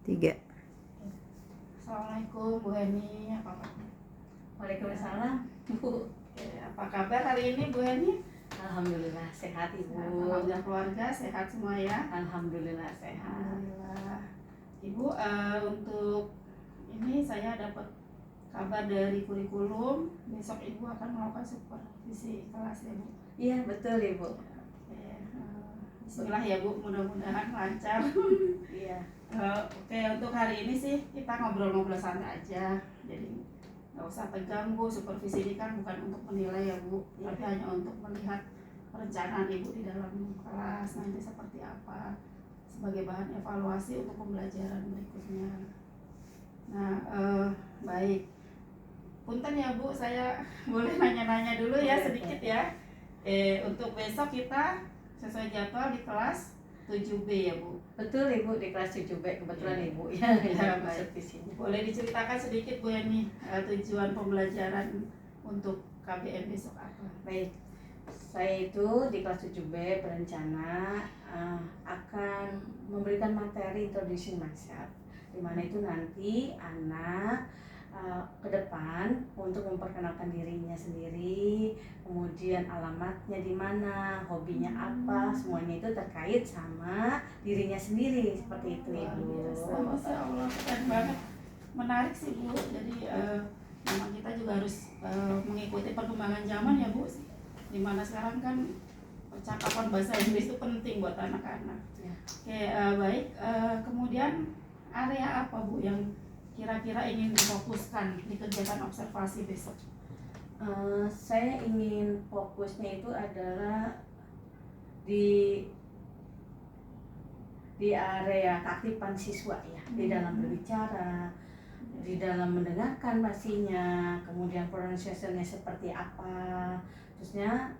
3. Assalamualaikum Bu Heni, apa kabar? Waalaikumsalam, Bu. Apa kabar hari ini Bu Heni? Alhamdulillah sehat Ibu. Alhamdulillah keluarga sehat semua ya. Alhamdulillah sehat. Alhamdulillah. Ibu, untuk ini saya dapat kabar dari kurikulum, besok Ibu akan melakukan supervisi kelas ya Bu. Iya betul Ibu. Bismillah ya Bu, mudah-mudahan lancar. Iya. Oke, untuk hari ini sih kita ngobrol-ngobrol santai aja. Jadi nggak usah tegang Bu, supervisi ini kan bukan untuk menilai ya Bu, tapi hanya untuk melihat perencanaan Ibu di dalam kelas nanti seperti apa sebagai bahan evaluasi untuk pembelajaran berikutnya. Nah, baik. Punten ya Bu, saya boleh nanya-nanya dulu ya sedikit ya. Untuk besok kita sesuai jadwal di kelas 7B ya Bu. Betul Ibu, di kelas 7B kebetulan Iya. Ibu ya. Baik. Visinya. Boleh diceritakan sedikit Bu Yani tujuan pembelajaran untuk KBM besok apa? Baik. Saya itu di kelas 7B berencana akan memberikan materi introduction myself, di mana itu nanti anak ke depan untuk memperkenalkan dirinya sendiri, kemudian alamatnya di mana, hobinya apa, semuanya itu terkait sama dirinya sendiri seperti itu Luar Ibu. biasa, Masya Allah, keren banget, menarik sih Bu. Jadi memang kita juga harus mengikuti perkembangan zaman ya Bu, dimana sekarang kan percakapan bahasa Inggris itu penting buat anak-anak. Ya. Oke, baik. Kemudian area apa Bu yang kira-kira ingin difokuskan di kegiatan observasi besok? Saya ingin fokusnya itu adalah di area keaktifan siswa ya, di dalam berbicara, di dalam mendengarkan pastinya, kemudian pronunciation-nya seperti apa, terusnya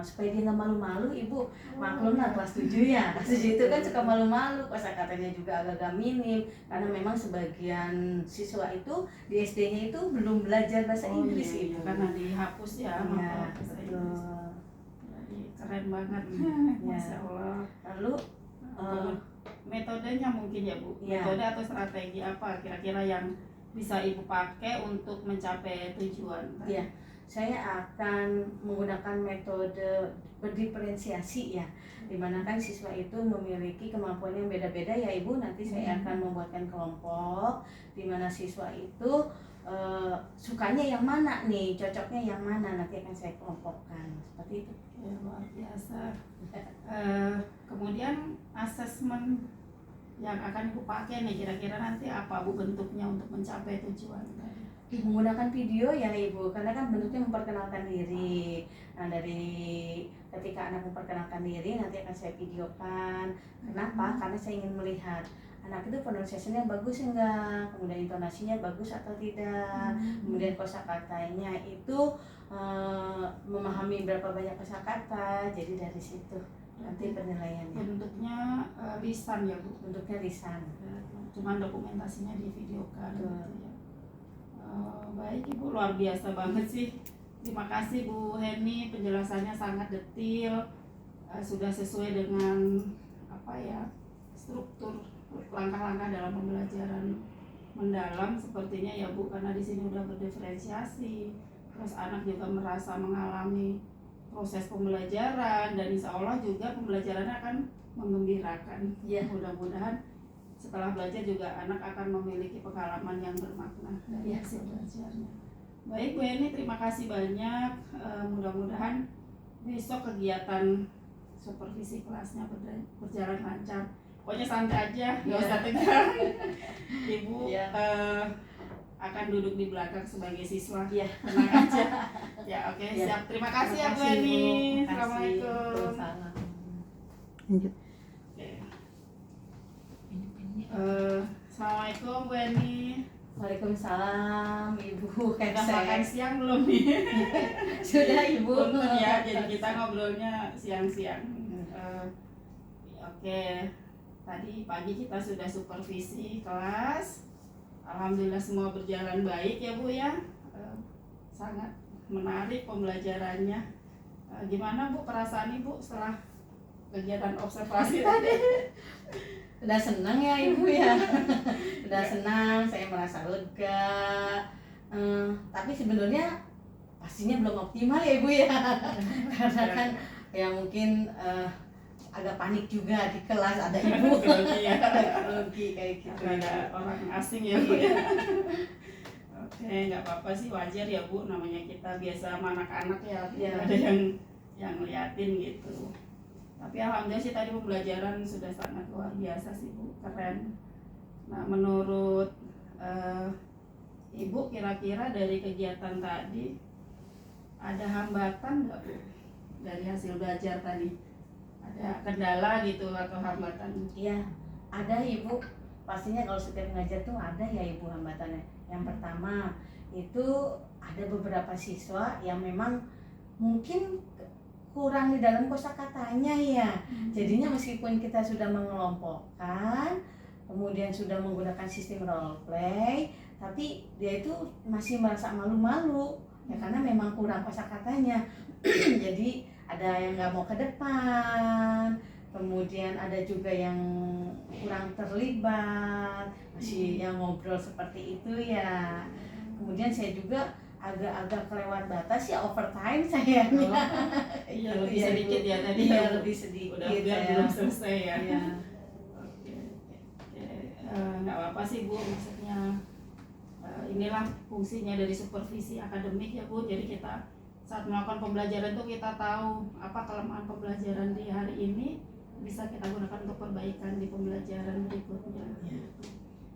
supaya dia nggak malu-malu. Ibu maklum lah kelas 7 ya, kelas 7 itu kan suka malu-malu, kosakatanya juga agak-agak minim karena memang sebagian siswa itu di SD-nya itu belum belajar bahasa Inggris iya, Ibu. karena dihapus ya, Ya, mapel bahasa Inggris. betul. Jadi keren banget, Masya Allah. Lalu Metodenya mungkin ya Bu, Ya. metode atau strategi apa kira-kira yang bisa Ibu pakai untuk mencapai tujuan tadi? Ya, saya akan menggunakan metode berdiferensiasi ya, dimana kan siswa itu memiliki kemampuan yang beda-beda ya Ibu. Nanti saya akan membuatkan kelompok dimana siswa itu sukanya yang mana nih, cocoknya yang mana, nanti akan saya kelompokkan seperti itu. Ya, luar biasa. Kemudian asesmen yang akan Ibu pakai nih kira-kira nanti apa Bu bentuknya untuk mencapai tujuan tadi? Menggunakan video ya Ibu, karena kan bentuknya memperkenalkan diri. Nah, dari ketika anak memperkenalkan diri nanti akan saya videokan. Kenapa? Karena saya ingin melihat anak itu pronunciation-nya bagus enggak, kemudian intonasinya bagus atau tidak, kemudian kosakatanya itu memahami berapa banyak kosakata. Jadi dari situ nanti penilaiannya. Bentuknya lisan ya Bu? Bentuknya lisan. Cuman dokumentasinya divideokan Betul. gitu ya. Baik Ibu, luar biasa banget sih. Terima kasih Bu Heni, penjelasannya sangat detail, sudah sesuai dengan apa ya, struktur langkah-langkah dalam pembelajaran mendalam sepertinya ya Bu, karena di sini udah berdiferensiasi, terus anak juga merasa mengalami proses pembelajaran dan insya Allah juga pembelajarannya akan menggembirakan. Ya. Mudah-mudahan setelah belajar juga anak akan memiliki pengalaman yang bermakna dari hasil belajarnya. Baik Bu Eni, terima kasih banyak. Mudah-mudahan besok kegiatan supervisi kelasnya berjalan lancar. Pokoknya santai aja, nggak usah tegang. Ibu akan duduk di belakang sebagai siswa. Iya. Tenang aja. Ya oke, siap. Terima kasih ya Bu Eni. Assalamualaikum. Lanjut. Assalamualaikum Bu Eni. Waalaikumsalam Ibu. Udah makan siang belum nih? Sudah Ibu. Punten ya, jadi kita ngobrolnya siang-siang. Oke, tadi pagi kita sudah supervisi kelas. Alhamdulillah semua berjalan baik ya Bu ya. Sangat menarik pembelajarannya. Gimana Bu perasaan Ibu setelah kegiatan observasi tadi? Udah senang ya Ibu ya. Udah senang, saya merasa lega. Tapi sebenarnya pastinya belum optimal ya Ibu ya. Karena kan ya mungkin agak panik juga di kelas ada Ibu. Grogi kayak gitu. Ada orang asing ya Bu ya. Oke, nggak apa-apa sih, wajar ya Bu, namanya kita biasa sama anak-anak ya, Ya. ada yang ngeliatin gitu. Tapi alhamdulillah sih tadi pembelajaran sudah sangat luar biasa sih Bu, keren. Nah menurut Ibu kira-kira dari kegiatan tadi ada hambatan nggak Bu dari hasil belajar tadi? Ada kendala gitu atau hambatan? Iya, ada Ibu. Pastinya kalau setiap ngajar tuh ada ya Ibu hambatannya. Yang pertama itu ada beberapa siswa yang memang mungkin kurang di dalam kosakatanya ya. Jadinya meskipun kita sudah mengelompokkan, kemudian sudah menggunakan sistem role play, tapi dia itu masih merasa malu-malu ya karena memang kurang kosakatanya. Jadi ada yang nggak mau ke depan, kemudian ada juga yang kurang terlibat, masih yang ngobrol seperti itu ya. Kemudian saya juga agak-agak kelewat batas ya, overtime saya. Iya, Gitu lebih ya, sedikit Bu. ya tadi Iya, ya, Bu. lebih sedikit Udah biar ya. belum selesai ya. Iya. Oke, nggak apa-apa sih Bu, maksudnya inilah fungsinya dari supervisi akademik ya Bu. Jadi kita saat melakukan pembelajaran itu kita tahu apa kelemahan pembelajaran di hari ini, bisa kita gunakan untuk perbaikan di pembelajaran berikutnya.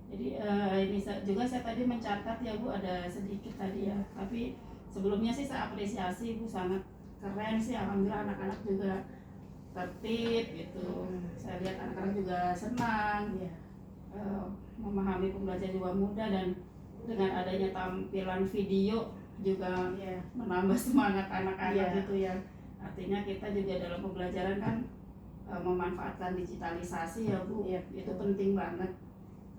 Jadi ini juga saya tadi mencatat ya Bu, ada sedikit tadi ya. Tapi sebelumnya sih saya apresiasi Bu, sangat keren sih, alhamdulillah anak-anak juga tertib gitu. Saya lihat anak-anak juga senang, memahami pembelajaran juga mudah, dan dengan adanya tampilan video juga menambah semangat anak-anak gitu ya. Artinya kita juga dalam pembelajaran kan memanfaatkan digitalisasi ya Bu, itu penting banget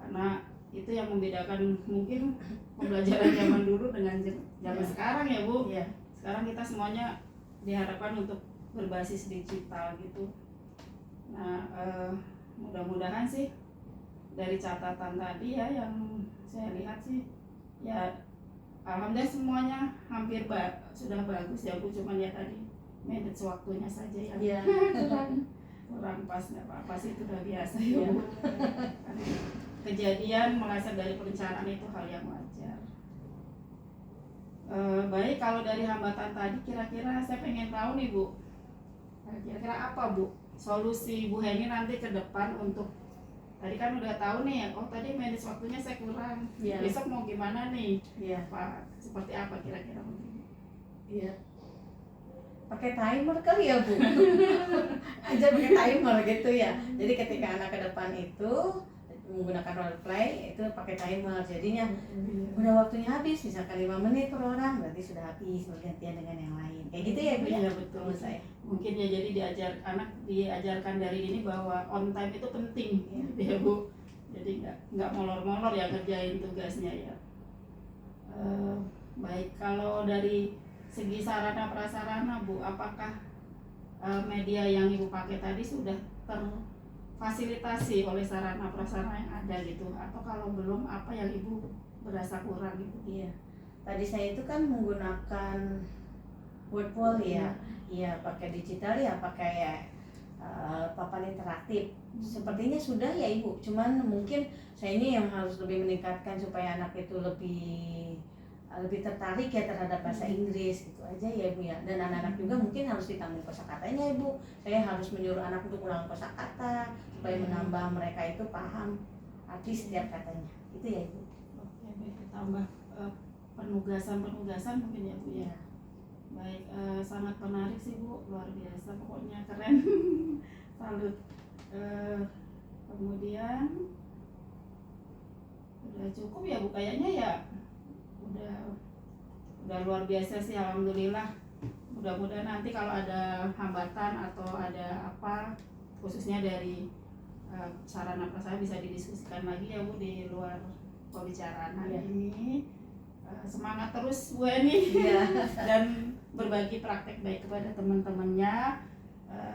karena itu yang membedakan mungkin pembelajaran zaman dulu dengan zaman sekarang ya Bu. Sekarang kita semuanya diharapkan untuk berbasis digital gitu. Nah mudah-mudahan sih dari catatan tadi ya yang saya lihat sih ya alhamdulillah semuanya hampir sudah bagus ya Bu, cuman ya tadi manage waktunya saja ya. Kurang pas, nggak apa-apa sih, itu udah biasa ya Bu. Kejadian meleset dari perencanaan itu hal yang wajar. Baik, kalau dari hambatan tadi kira-kira saya pengen tahu nih Bu, kira-kira apa Bu solusi Bu Heni nanti ke depan untuk, tadi kan udah tahu nih, oh tadi manage waktunya saya kurang, besok mau gimana nih, Pak, seperti apa kira-kira mungkin? Pakai timer kali ya Bu. Ajar pakai timer gitu ya. Jadi ketika anak ke depan itu menggunakan role play itu pakai timer, jadinya udah waktunya habis, misalkan 5 menit per orang, berarti sudah habis, bergantian dengan yang lain kayak gitu ya Bu ya. Iya betul. Saya Mungkin ya, jadi diajarkan dari ini bahwa on time itu penting gitu ya Bu. Jadi nggak molor-molor ya kerjain tugasnya ya. Baik, kalau dari segi sarana prasarana Bu, apakah media yang Ibu pakai tadi sudah terfasilitasi oleh sarana prasarana yang ada gitu, atau kalau belum apa yang Ibu berasa kurang gitu? Iya, tadi saya itu kan menggunakan word wall ya, pakai digital ya, pakai papan interaktif. Sepertinya sudah ya Ibu, cuman mungkin saya ini yang harus lebih meningkatkan supaya anak itu lebih tertarik ya terhadap bahasa Inggris, gitu aja ya Bu ya. Dan anak-anak juga mungkin harus ditambah kosakatanya Ibu. Saya harus menyuruh anak untuk ulang kosakata supaya menambah mereka itu paham arti setiap katanya. Itu ya Ibu. Oke, baik, ditambah penugasan mungkin ya Bu ya. Baik, sangat menarik sih Bu, luar biasa, pokoknya keren. Salut. Kemudian udah cukup ya Bu kayaknya ya. Udah luar biasa sih, alhamdulillah. Mudah-mudahan nanti kalau ada hambatan atau ada apa khususnya dari sarana prasarana bisa didiskusikan lagi ya Bu di luar pembicaraan hari ini. Semangat terus Bu Heni dan berbagi praktek baik kepada teman-temannya.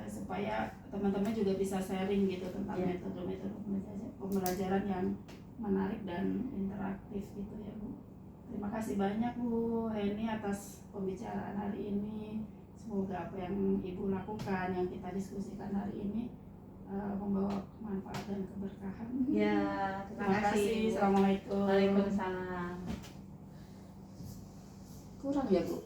supaya teman-teman juga bisa sharing gitu tentang Ya. metode-metode pembelajaran yang menarik dan interaktif gitu ya Bu. Terima kasih banyak Bu Heni atas pembicaraan hari ini. Semoga apa yang Ibu lakukan, yang kita diskusikan hari ini membawa manfaat dan keberkahan. Ya, Terima kasih. Bu. Assalamualaikum. Waalaikumsalam. Kurang ya Bu?